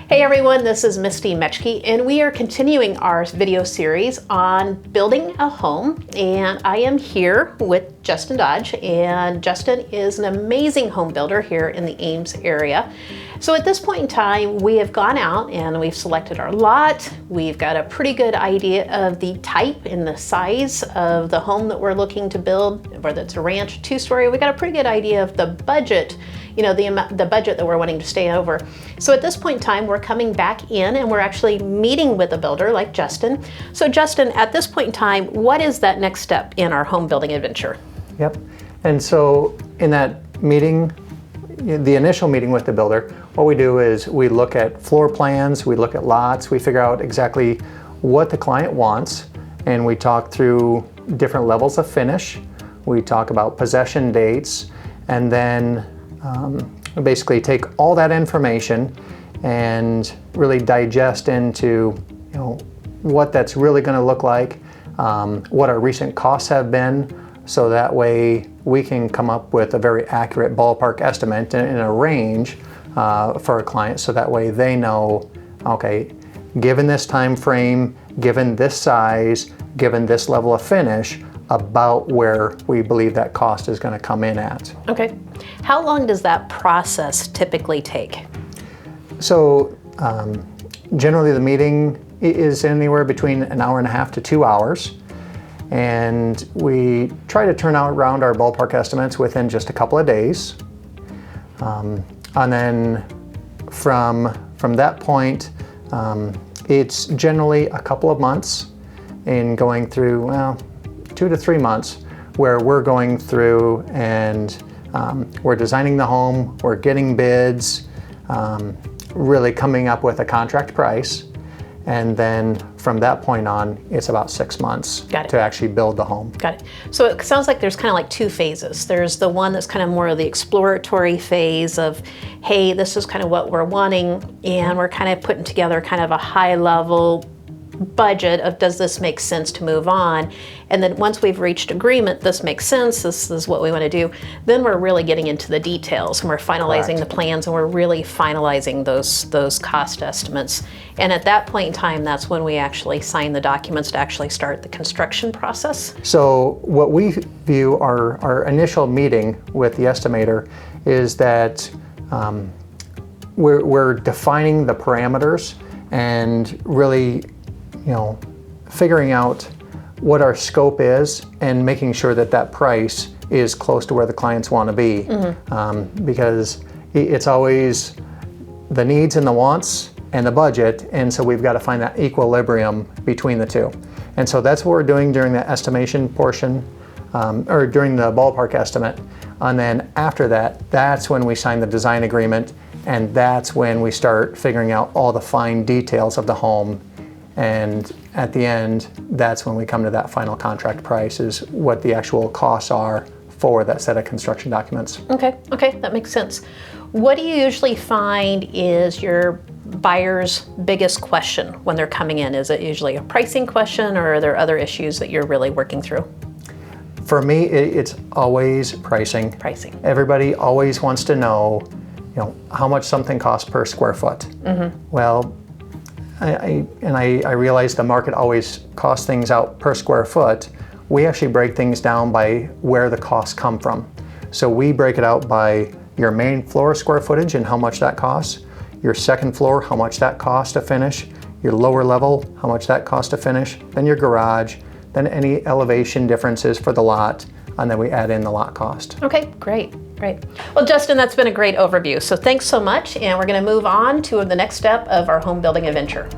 Hey everyone, this is Misty Mechke, and we are continuing our video series on building a home. And I am here with Justin Dodge, and Justin is an amazing home builder here in the Ames area. So at this point in time, we have gone out and we've selected our lot. We've got a pretty good idea of the type and the size of the home that we're looking to build, whether it's a ranch, two-story. We got a pretty good idea of the budget, the budget that we're wanting to stay over. So at this point in time, we're coming back in and we're actually meeting with a builder like Justin. So Justin, at this point in time, what is that next step in our home building adventure? Yep. And so in that meeting, the initial meeting with the builder, what we do is we look at floor plans, we look at lots, we figure out exactly what the client wants, and we talk through different levels of finish. We talk about possession dates, and then basically take all that information and really digest into what that's really going to look like, what our recent costs have been, so that way we can come up with a very accurate ballpark estimate in a range for a client, so that way they know, okay, given this time frame, given this size, given this level of finish, about where we believe that cost is going to come in at. Okay. How long does that process typically take? So generally the meeting is anywhere between an hour and a half to 2 hours. And we try to turn out around our ballpark estimates within just a couple of days. And then from that point, it's generally a couple of months in going through, 2 to 3 months, where we're going through and we're designing the home, we're getting bids, really coming up with a contract price. And then from that point on, it's about 6 months to actually build the home. Got it. So it sounds like there's kind of like two phases. There's the one that's kind of more of the exploratory phase of, hey, this is kind of what we're wanting, and we're kind of putting together kind of a high level budget of, does this make sense to move on? And then once we've reached agreement, this makes sense, this is what we want to do, then we're really getting into the details and we're finalizing the plans and we're really finalizing those cost estimates. And at that point in time, that's when we actually sign the documents to actually start the construction process. So what we view our initial meeting with the estimator is that we're defining the parameters and really figuring out what our scope is and making sure that that price is close to where the clients want to be. Because it's always the needs and the wants and the budget, and so we've got to find that equilibrium between the two. And so that's what we're doing during the estimation portion, or during the ballpark estimate. And then after that, that's when we sign the design agreement, and that's when we start figuring out all the fine details of the home. And at the end, that's when we come to that final contract price, is what the actual costs are for that set of construction documents. Okay, that makes sense. What do you usually find is your buyer's biggest question when they're coming in? Is it usually a pricing question, or are there other issues that you're really working through? For me, it's always pricing. Pricing. Everybody always wants to know, how much something costs per square foot. Well, I realize the market always costs things out per square foot. We actually break things down by where the costs come from. So we break it out by your main floor square footage and how much that costs, your second floor, how much that costs to finish, your lower level, how much that costs to finish, then your garage, then any elevation differences for the lot, and then we add in the lot cost. Okay, great. Well, Justin, that's been a great overview. So thanks so much, and we're going to move on to the next step of our home building adventure.